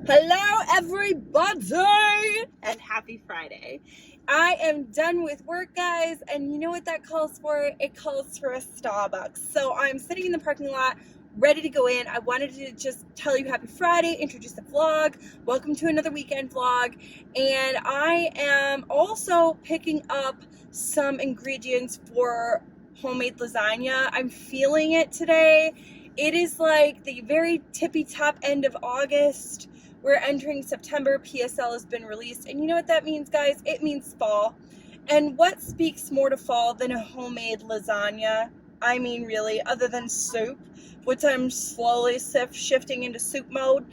Hello everybody and happy Friday. I am done with work, guys, and you know what that calls for? It calls for a Starbucks. So I'm sitting in the parking lot ready to go in. I wanted to just tell you happy Friday, introduce the vlog, welcome to another weekend vlog, and I am also picking up some ingredients for homemade lasagna. I'm feeling it today. It is like the very tippy top end of August. We're entering September. PSL has been released. And you know what that means, guys? It means fall. And what speaks more to fall than a homemade lasagna? I mean, really, other than soup, which I'm slowly shifting into soup mode.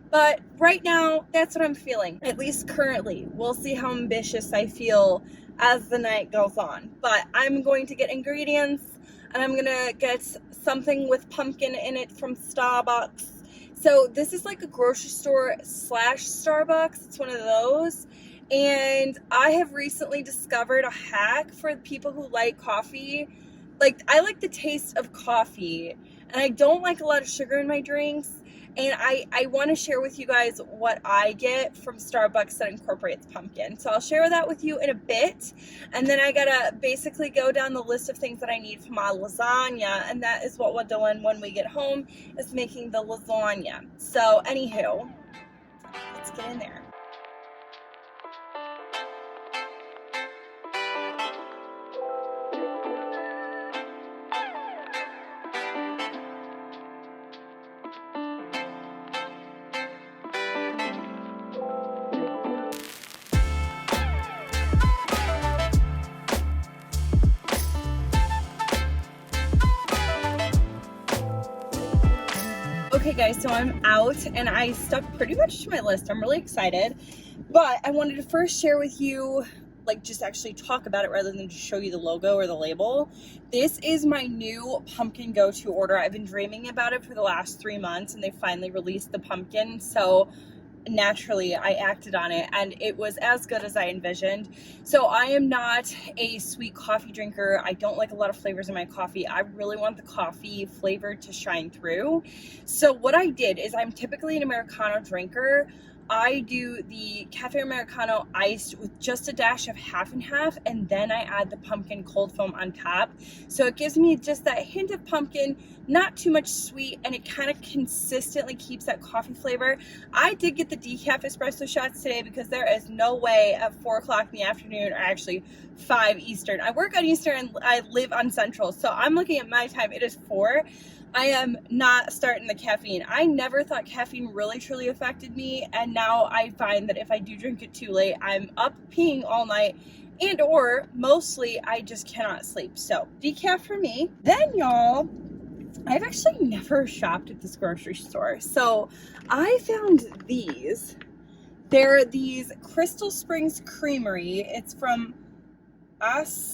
But right now, that's what I'm feeling, at least currently. We'll see how ambitious I feel as the night goes on. But I'm going to get ingredients, and I'm going to get something with pumpkin in it from Starbucks. So this is like a grocery store slash Starbucks. It's one of those. And I have recently discovered a hack for people who like coffee. Like, I like the taste of coffee, and I don't like a lot of sugar in my drinks. And I want to share with you guys what I get from Starbucks that incorporates pumpkin. So I'll share that with you in a bit. And then I gotta basically go down the list of things that I need for my lasagna. And that is what we're doing when we get home, is making the lasagna. So anywho, let's get in there. Okay guys, so I'm out and I stuck pretty much to my list. I'm really excited, but I wanted to first share with you, like, just actually talk about it rather than just show you the logo or the label. This is my new pumpkin go-to order. I've been dreaming about it for the last 3 months, and they finally released the pumpkin, so naturally I acted on it, and it was as good as I envisioned. So I am not a sweet coffee drinker. I don't like a lot of flavors in my coffee. I really want the coffee flavor to shine through. So what I did is, I'm typically an Americano drinker. I do the Cafe Americano iced with just a dash of half and half, and then I add the pumpkin cold foam on top. So it gives me just that hint of pumpkin, not too much sweet, and it kind of consistently keeps that coffee flavor. I did get the decaf espresso shots today because there is no way at 4 o'clock in the afternoon, or actually 5 Eastern. I work on Eastern and I live on Central, so I'm looking at my time. It is 4. I am not starting the caffeine. I never thought caffeine really truly affected me, and now I find that if I do drink it too late, I'm up peeing all night, and or mostly I just cannot sleep. So decaf for me. Then y'all, I've actually never shopped at this grocery store, so I found these. They're these Crystal Springs Creamery. It's from Oskaloosa,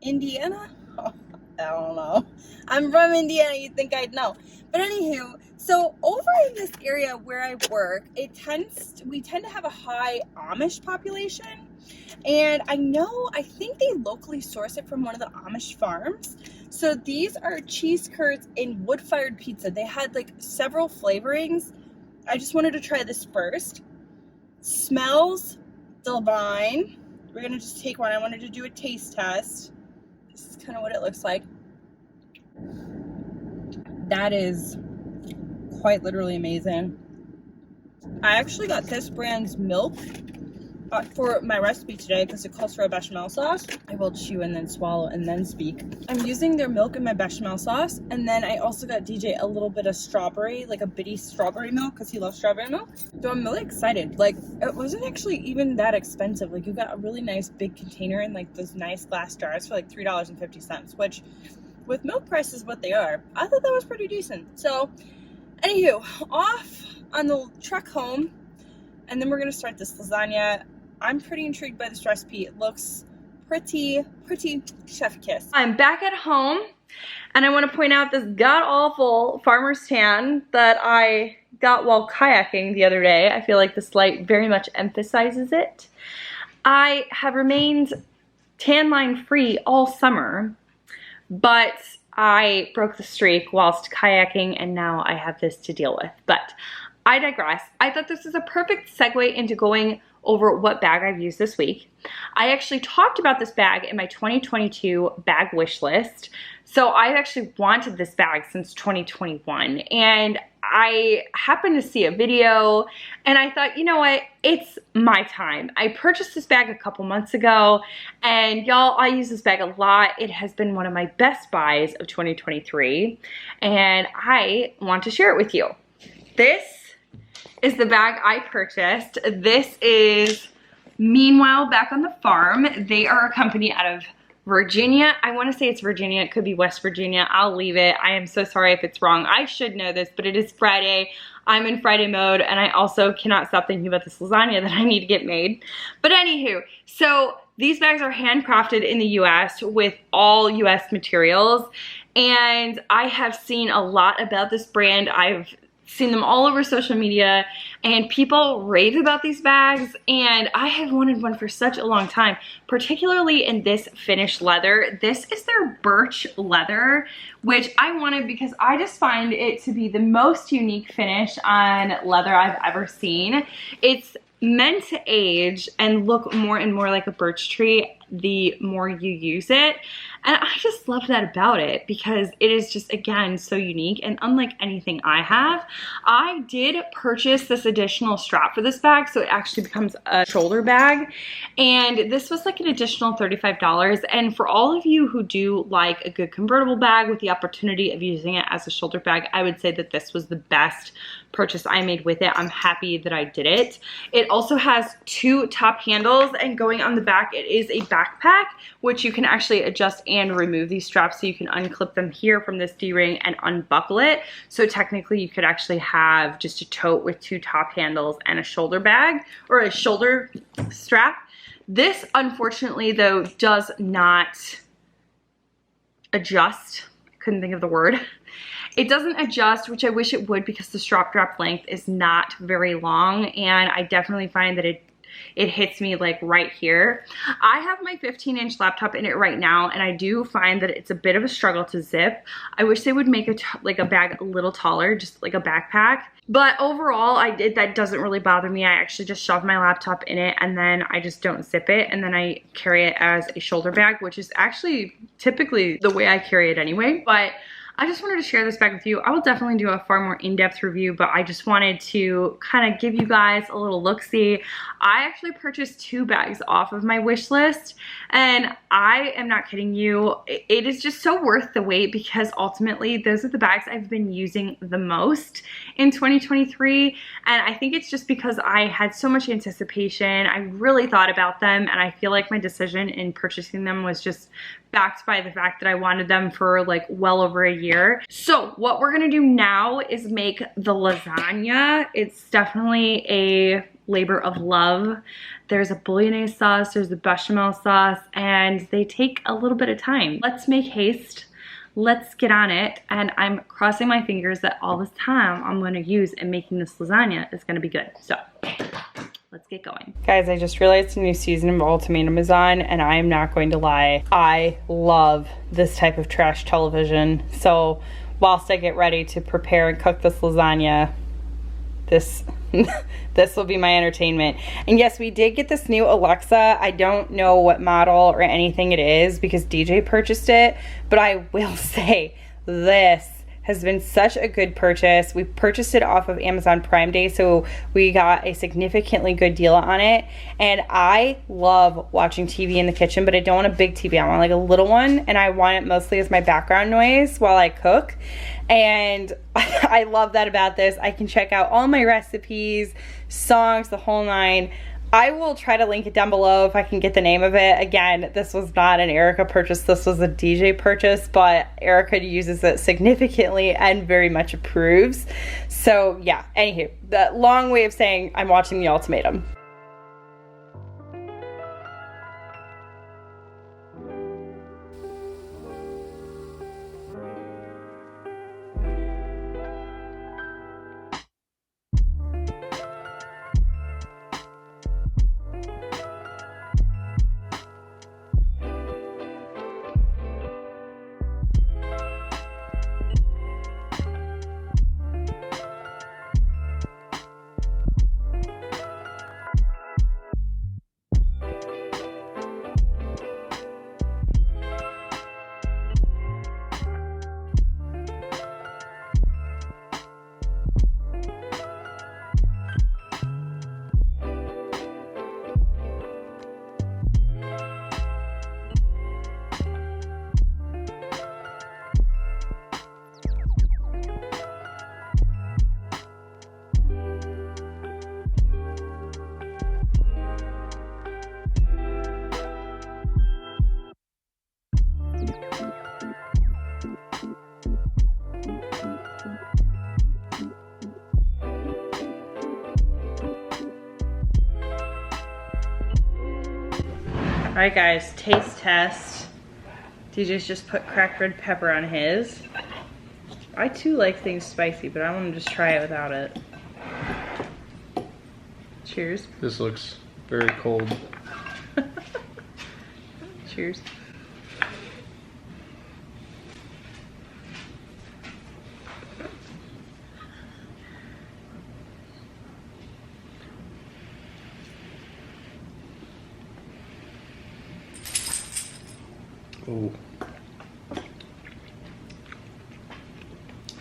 Indiana. I don't know. I'm from Indiana, you'd think I'd know. But anywho, so over in this area where I work, we tend to have a high Amish population. And I think they locally source it from one of the Amish farms. So these are cheese curds in wood-fired pizza. They had like several flavorings. I just wanted to try this first. Smells divine. We're gonna just take one. I wanted to do a taste test. This is kind of what it looks like. That is quite literally amazing. I actually got this brand's milk for my recipe today because it calls for a bechamel sauce. I will chew and then swallow and then speak. I'm using their milk in my bechamel sauce, and then I also got DJ a little bit of strawberry, like a bitty strawberry milk, because he loves strawberry milk. So I'm really excited. Like, it wasn't actually even that expensive. Like, you got a really nice big container in like those nice glass jars for like $3.50, which with milk prices what they are, I thought that was pretty decent. So anywho, off on the truck home, and then we're gonna start this lasagna. I'm pretty intrigued by this recipe. It looks pretty chef kiss. I'm back at home, and I want to point out this god-awful farmer's tan that I got while kayaking the other day. I feel like this light very much emphasizes it. I have remained tan line free all summer, but I broke the streak whilst kayaking, and now I have this to deal with. But I digress. I thought this is a perfect segue into going over what bag I've used this week. I actually talked about this bag in my 2022 bag wish list. So I've actually wanted this bag since 2021, and I happened to see a video and I thought, you know what, it's my time. I purchased this bag a couple months ago, and y'all, I use this bag a lot. It has been one of my best buys of 2023, and I want to share it with you. This is the bag I purchased. This is Meanwhile Back on the Farm. They are a company out of Virginia. I want to say it's Virginia. It could be West Virginia. I'll leave it. I am so sorry if it's wrong. I should know this, but it is Friday. I'm in Friday mode, and I also cannot stop thinking about this lasagna that I need to get made. But anywho, so these bags are handcrafted in the US with all US materials, and I have seen a lot about this brand. I've seen them all over social media, and people rave about these bags, and I have wanted one for such a long time, particularly in this finished leather. This is their birch leather, which I wanted because I just find it to be the most unique finish on leather I've ever seen. It's meant to age and look more and more like a birch tree the more you use it. And I just love that about it because it is just, again, so unique and unlike anything I have. I did purchase this additional strap for this bag, so it actually becomes a shoulder bag. And this was like an additional $35. And for all of you who do like a good convertible bag with the opportunity of using it as a shoulder bag, I would say that this was the best purchase I made with it. I'm happy that I did it. It also has two top handles, and going on the back, it is a backpack, which you can actually adjust and remove these straps, so you can unclip them here from this D-ring and unbuckle it. So technically you could actually have just a tote with two top handles and a shoulder bag or a shoulder strap. This, unfortunately, though, does not adjust. I couldn't think of the word. It doesn't adjust, which I wish it would, because the strap drop length is not very long, and I definitely find that it hits me like right here. I have my 15-inch laptop in it right now, and I do find that it's a bit of a struggle to zip. I wish they would make a bag a little taller, just like a backpack. But overall, that doesn't really bother me. I actually just shove my laptop in it, and then I just don't zip it, and then I carry it as a shoulder bag, which is actually typically the way I carry it anyway. But I just wanted to share this bag with you. I will definitely do a far more in-depth review, but I just wanted to kind of give you guys a little look-see. I actually purchased two bags off of my wish list, and I am not kidding you. It is just so worth the wait, because ultimately those are the bags I've been using the most in 2023, and I think it's just because I had so much anticipation. I really thought about them, and I feel like my decision in purchasing them was just backed by the fact that I wanted them for like well over a year. So what we're gonna do now is make the lasagna. It's definitely a labor of love. There's a bolognese sauce, there's a bechamel sauce, and they take a little bit of time. Let's make haste. Let's get on it, and I'm crossing my fingers that all this time I'm gonna use in making this lasagna is gonna be good. So let's get going. Guys, I just realized a new season of Ultimatum is on, and I am not going to lie, I love this type of trash television. So whilst I get ready to prepare and cook this lasagna, this this will be my entertainment. And yes, we did get this new Alexa. I don't know what model or anything it is because DJ purchased it, but I will say this has been such a good purchase. We purchased it off of Amazon Prime Day, so we got a significantly good deal on it. And I love watching TV in the kitchen, but I don't want a big TV. I want like a little one, and I want it mostly as my background noise while I cook. And I love that about this. I can check out all my recipes, songs, the whole nine. I will try to link it down below if I can get the name of it. Again, this was not an Erica purchase, this was a DJ purchase, but Erica uses it significantly and very much approves. So yeah, anywho, the long way of saying I'm watching The Ultimatum. right, guys, taste test. DJ's just put cracked red pepper on his. I too like things spicy, but I want to just try it without it. Cheers. This looks very cold. Cheers. Oh,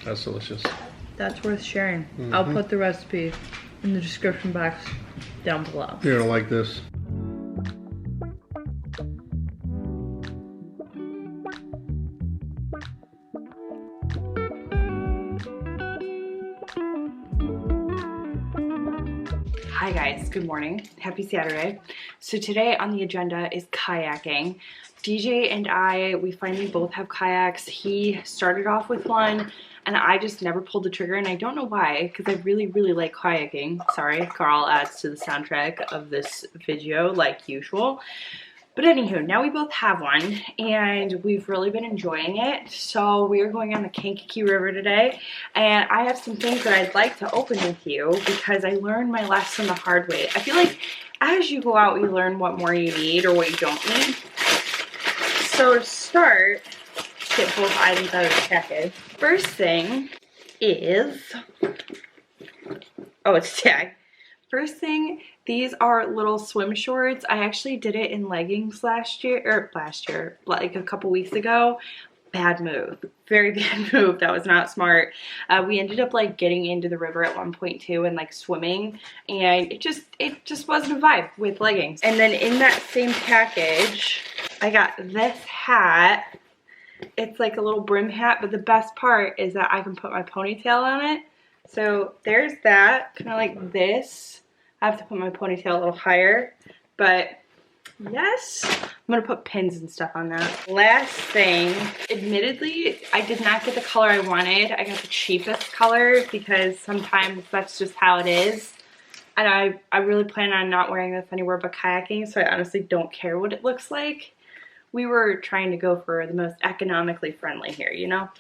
that's delicious. That's worth sharing. I'll put the recipe in the description box down below. You're gonna like this. Hi guys, good morning. Happy Saturday. So today on the agenda is kayaking. DJ and I, we finally both have kayaks. He started off with one and I just never pulled the trigger, and I don't know why, because I really, really like kayaking. Sorry, Carl adds to the soundtrack of this video like usual. But anywho, now we both have one and we've really been enjoying it. So we are going on the Kankakee River today, and I have some things that I'd like to open with you because I learned my lesson the hard way. I feel like as you go out, you learn what more you need or what you don't need. So to start, get both items out of the package. First thing is, oh, it's tagged. First thing, these are little swim shorts. I actually did it in leggings last year, like a couple weeks ago. Bad move, very bad move. That was not smart. We ended up like getting into the river at one point too and like swimming, and it just wasn't a vibe with leggings. And then in that same package, I got this hat. It's like a little brim hat, but the best part is that I can put my ponytail on it. So there's that, kind of like this. I have to put my ponytail a little higher, but yes, I'm gonna put pins and stuff on that. Last thing, admittedly, I did not get the color I wanted. I got the cheapest color because sometimes that's just how it is. And I really plan on not wearing this anywhere but kayaking, so I honestly don't care what it looks like. We were trying to go for the most economically friendly here, you know?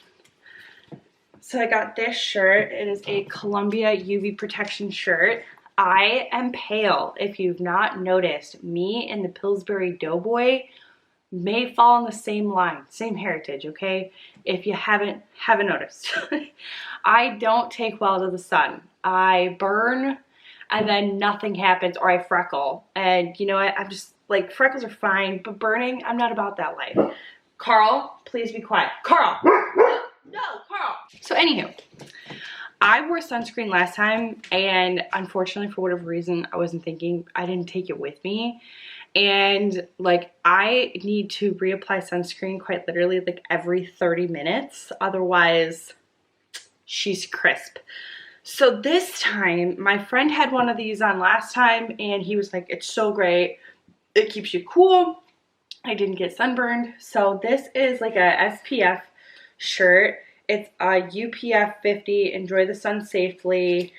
So I got this shirt. It is a Columbia UV protection shirt. I am pale. If you've not noticed, me and the Pillsbury Doughboy may fall in the same line, same heritage, okay? If you haven't noticed. I don't take well to the sun. I burn and then nothing happens, or I freckle. And you know what? I'm just like, freckles are fine, but burning, I'm not about that life. Carl, please be quiet. Carl! No, Carl! So anywho, I wore sunscreen last time, and unfortunately for whatever reason, I didn't take it with me. And like, I need to reapply sunscreen quite literally like every 30 minutes. Otherwise, she's crisp. So this time, my friend had one of these on last time, and he was like, it's so great. It keeps you cool. I didn't get sunburned. So this is like a SPF shirt. It's a UPF 50, enjoy the sun safely.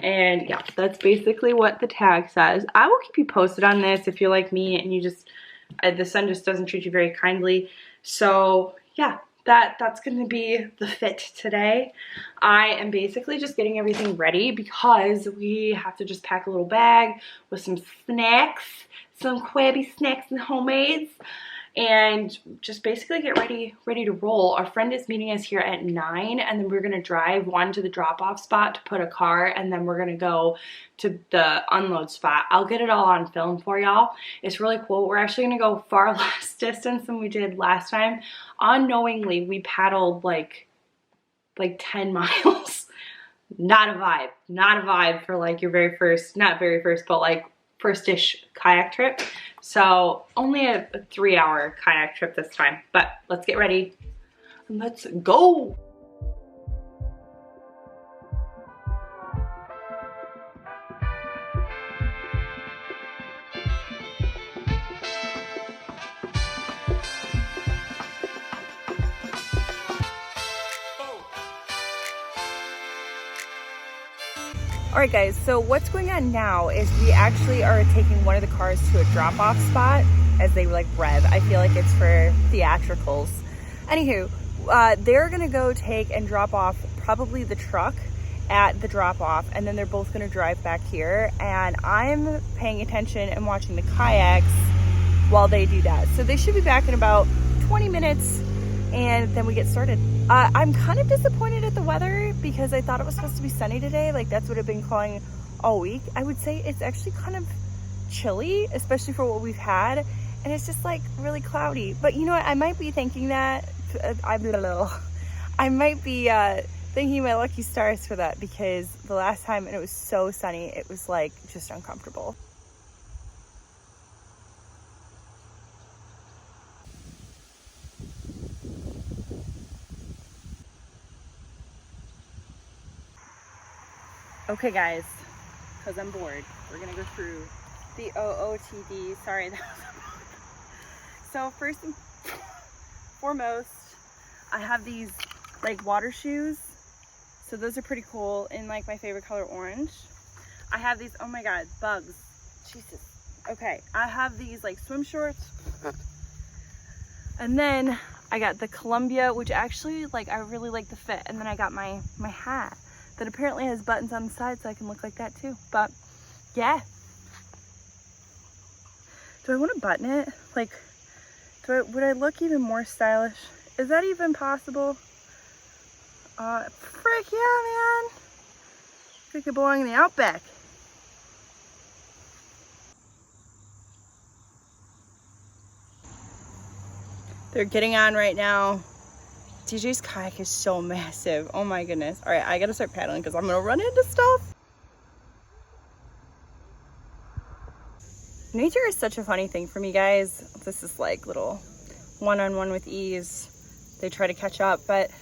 And yeah, that's basically what the tag says. I will keep you posted on this if you're like me and you just, the sun just doesn't treat you very kindly. So yeah, that's going to be the fit today. I am basically just getting everything ready because we have to just pack a little bag with some snacks, some Krabby snacks and homemades, and just basically get ready to roll. Our friend is meeting us here at 9, and then we're gonna drive to the drop-off spot to put a car, and then we're gonna go to the unload spot. I'll get it all on film for y'all. It's really cool. We're actually gonna go far less distance than we did last time. Unknowingly, we paddled like 10 miles. Not a vibe for like your very first, not very first, but like first-ish kayak trip. So only a 3-hour kayak trip this time, but let's get ready and let's go. All right, guys, so what's going on now is we actually are taking one of the cars to a drop-off spot as they like rev. I feel like it's for theatricals. Anywho, they're gonna go take and drop off probably the truck at the drop-off, and then they're both gonna drive back here, and I'm paying attention and watching the kayaks while they do that. So they should be back in about 20 minutes, and then we get started. I'm kind of disappointed at the weather because I thought it was supposed to be sunny today. Like, that's what I've been calling all week. I would say it's actually kind of chilly, especially for what we've had, and it's just like really cloudy. But you know what, I might be thinking that I might be thanking my lucky stars for that, because the last time and it was so sunny, it was like just uncomfortable. Okay guys, because I'm bored, we're gonna go through the OOTD. Sorry, that was so first and foremost, I have these like water shoes. So those are pretty cool in like my favorite color, orange. I have these, oh my god, bugs. Jesus. Okay, I have these like swim shorts. And then I got the Columbia, which actually like I really like the fit. And then I got my hat that apparently has buttons on the side so I can look like that too. But yeah. Do I want to button it? Like, would I look even more stylish? Is that even possible? Frick yeah, man. I could belong in the Outback. They're getting on right now. DJ's kayak is so massive. Oh my goodness. All right, I gotta start paddling because I'm gonna run into stuff. Nature is such a funny thing for me, guys. This is like little one-on-one with ease. They try to catch up, but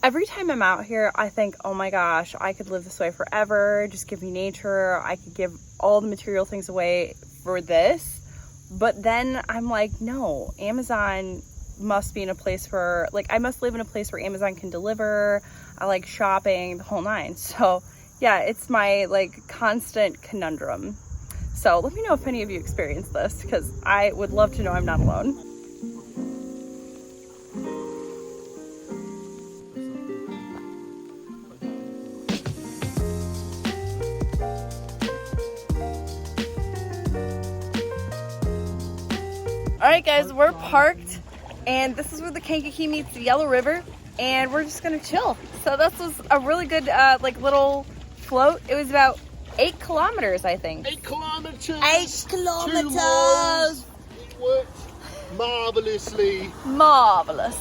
every time I'm out here, I think, oh my gosh, I could live this way forever. Just give me nature. I could give all the material things away for this. But then I'm like, no, Amazon must be in a place where, like, I must live in a place where Amazon can deliver. I like shopping, the whole nine. So yeah, it's my like constant conundrum. So let me know if any of you experience this, because I would love to know I'm not alone. All right, guys, we're parked, and this is where the Kankakee meets the Yellow River, and we're just gonna chill. So this was a really good, like, little float. It was about 8 kilometers, I think. 8 kilometers. 8 kilometers. 2 miles. It worked marvelously. Marvelous.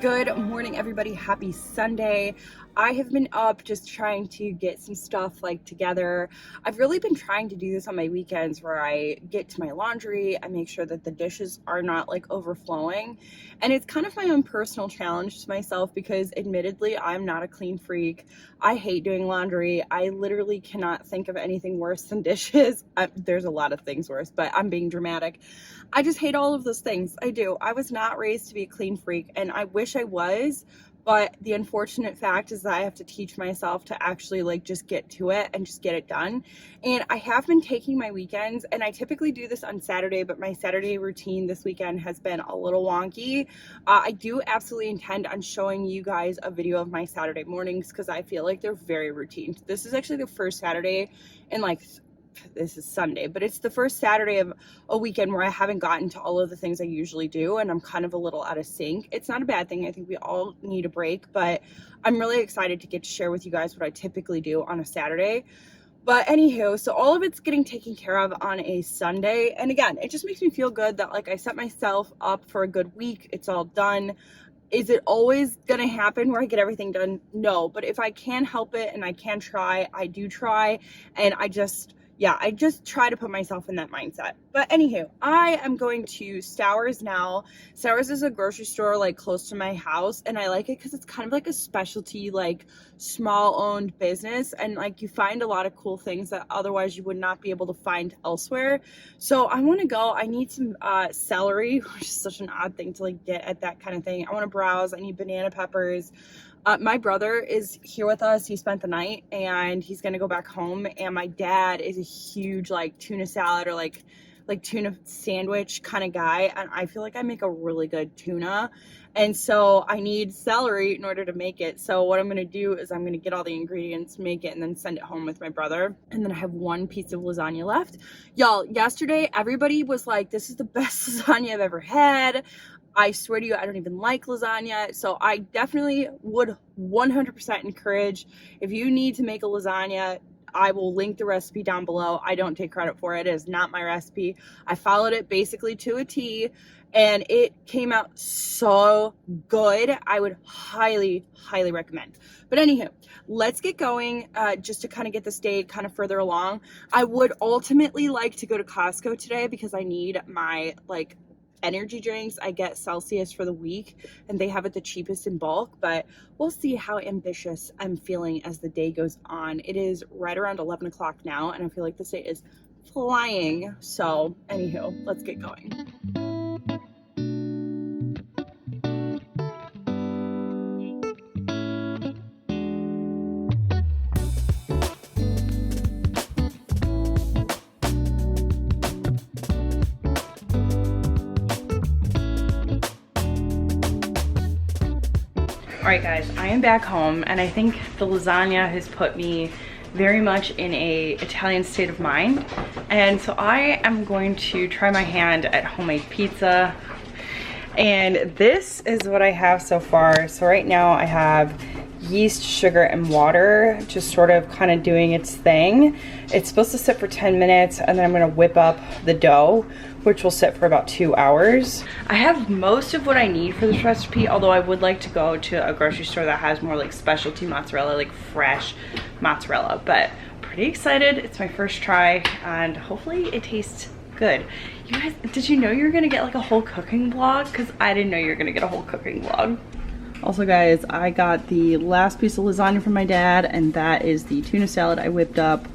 Good morning, everybody. Happy Sunday. I have been up just trying to get some stuff like together. I've really been trying to do this on my weekends where I get to my laundry, I make sure that the dishes are not like overflowing. And it's kind of my own personal challenge to myself because admittedly, I'm not a clean freak. I hate doing laundry. I literally cannot think of anything worse than dishes. There's a lot of things worse, but I'm being dramatic. I just hate all of those things. I do. I was not raised to be a clean freak, and I wish I was, but the unfortunate fact is that I have to teach myself to actually like just get to it and just get it done. And I have been taking my weekends, and I typically do this on Saturday, but my Saturday routine this weekend has been a little wonky. I do absolutely intend on showing you guys a video of my Saturday mornings because I feel like they're very routine. This is actually the first Saturday in like, this is Sunday, but it's the first Saturday of a weekend where I haven't gotten to all of the things I usually do, and I'm kind of a little out of sync. It's not a bad thing. I think we all need a break, but I'm really excited to get to share with you guys what I typically do on a Saturday. But anywho, so all of it's getting taken care of on a Sunday. And again, it just makes me feel good that like I set myself up for a good week. It's all done. Is it always gonna happen where I get everything done? No, but if I can help it and I can try, I do try. And I just try to put myself in that mindset. But anywho, I am going to Stowers now. Stowers is a grocery store like close to my house, and I like it because it's kind of like a specialty, like small owned business, and like you find a lot of cool things that otherwise you would not be able to find elsewhere. So I want to go. I need some celery, which is such an odd thing to like get at that kind of thing. I want to browse. I need banana peppers. My brother is here with us. He spent the night and he's gonna go back home. And my dad is a huge like tuna salad or like tuna sandwich kind of guy. And I feel like I make a really good tuna. And so I need celery in order to make it. So what I'm gonna do is I'm gonna get all the ingredients, make it, and then send it home with my brother. And then I have one piece of lasagna left. Y'all, yesterday everybody was like, this is the best lasagna I've ever had. I swear to you, I don't even like lasagna. So I definitely would 100% encourage, if you need to make a lasagna, I will link the recipe down below. I don't take credit for it. It is not my recipe. I followed it basically to a T and it came out so good. I would highly, highly recommend. But anywho, let's get going just to kind of get this day kind of further along. I would ultimately like to go to Costco today because I need my like energy drinks. I get Celsius for the week and they have it the cheapest in bulk, but we'll see how ambitious I'm feeling as the day goes on. It is right around 11 o'clock now and I feel like this day is flying. So anywho, let's get going. Alright guys, I am back home and I think the lasagna has put me very much in a Italian state of mind. And so I am going to try my hand at homemade pizza. And this is what I have so far. So right now I have yeast, sugar, and water just sort of kind of doing its thing. It's supposed to sit for 10 minutes and then I'm gonna whip up the dough, which will sit for about 2 hours. I have most of what I need for this recipe, although I would like to go to a grocery store that has more like specialty mozzarella, like fresh mozzarella, but pretty excited. It's my first try and hopefully it tastes good. You guys, did you know you were gonna get like a whole cooking vlog? Because I didn't know you were gonna get a whole cooking vlog. Also guys, I got the last piece of lasagna from my dad and that is the tuna salad I whipped up.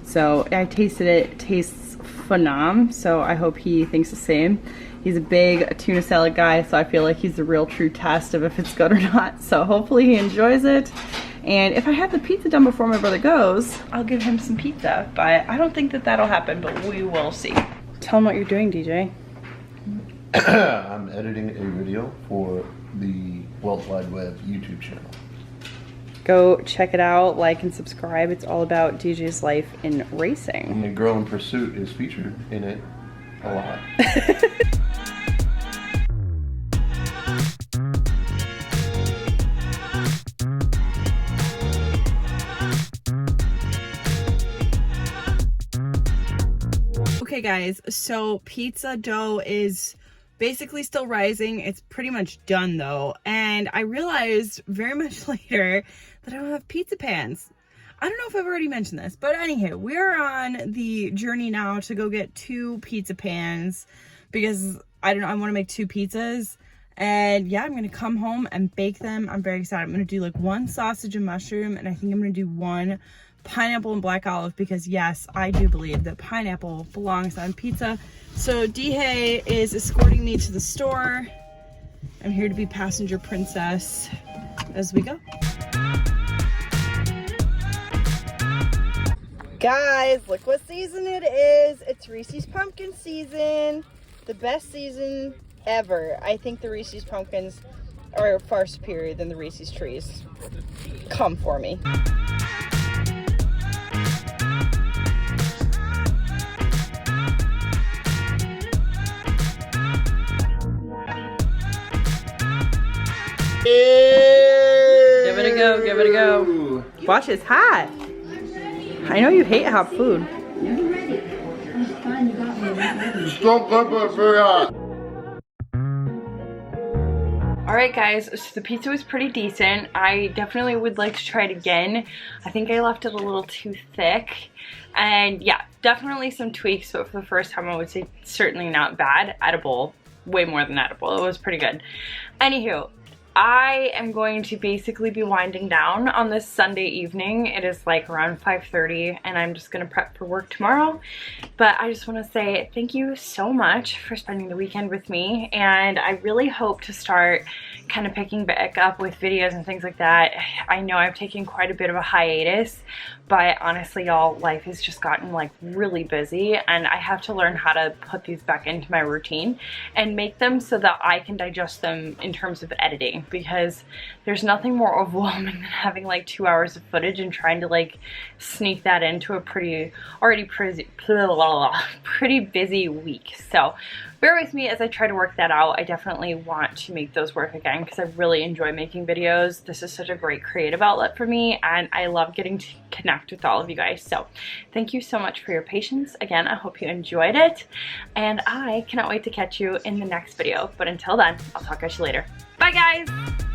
So I tasted it, it tastes phenom, so I hope he thinks the same. He's a big tuna salad guy, so I feel like he's the real true test of if it's good or not. So hopefully he enjoys it. And if I have the pizza done before my brother goes, I'll give him some pizza. But I don't think that that'll happen, but we will see. Tell him what you're doing, DJ. I'm editing a video for the World Wide Web YouTube channel. Go check it out, like and subscribe. It's all about DJ's life in racing. And the Girl in Pursuit is featured in it a lot. Okay guys, so pizza dough is basically still rising. It's pretty much done though. And I realized very much later that I don't have pizza pans. I don't know if I've already mentioned this, but anywho, we're on the journey now to go get 2 pizza pans because I want to make 2 pizzas. And yeah, I'm going to come home and bake them. I'm very excited. I'm going to do like 1 sausage and mushroom, and I think I'm going to do 1 pineapple and black olive because yes, I do believe that pineapple belongs on pizza. So Dihei is escorting me to the store. I'm here to be passenger princess as we go. Guys, look what season it is. It's Reese's pumpkin season. The best season ever. I think the Reese's pumpkins are far superior than the Reese's trees. Come for me. Give it a go, give it a go. Watch, it's hot. I know you hate hot food. Alright guys, so the pizza was pretty decent. I definitely would like to try it again. I think I left it a little too thick. And yeah, definitely some tweaks, but for the first time I would say certainly not bad. Edible, way more than edible. It was pretty good. Anywho, I am going to basically be winding down on this Sunday evening. It is like around 5:30 and I'm just gonna prep for work tomorrow. But I just want to say thank you so much for spending the weekend with me, and I really hope to start kind of picking back up with videos and things like that. I know I've taken quite a bit of a hiatus, but honestly y'all, life has just gotten like really busy and I have to learn how to put these back into my routine and make them so that I can digest them in terms of editing, because there's nothing more overwhelming than having like 2 hours of footage and trying to like sneak that into a pretty busy week. So bear with me as I try to work that out. I definitely want to make those work again because I really enjoy making videos. This is such a great creative outlet for me and I love getting to connect with all of you guys. So thank you so much for your patience. Again, I hope you enjoyed it and I cannot wait to catch you in the next video. But until then, I'll talk to you later. Bye guys!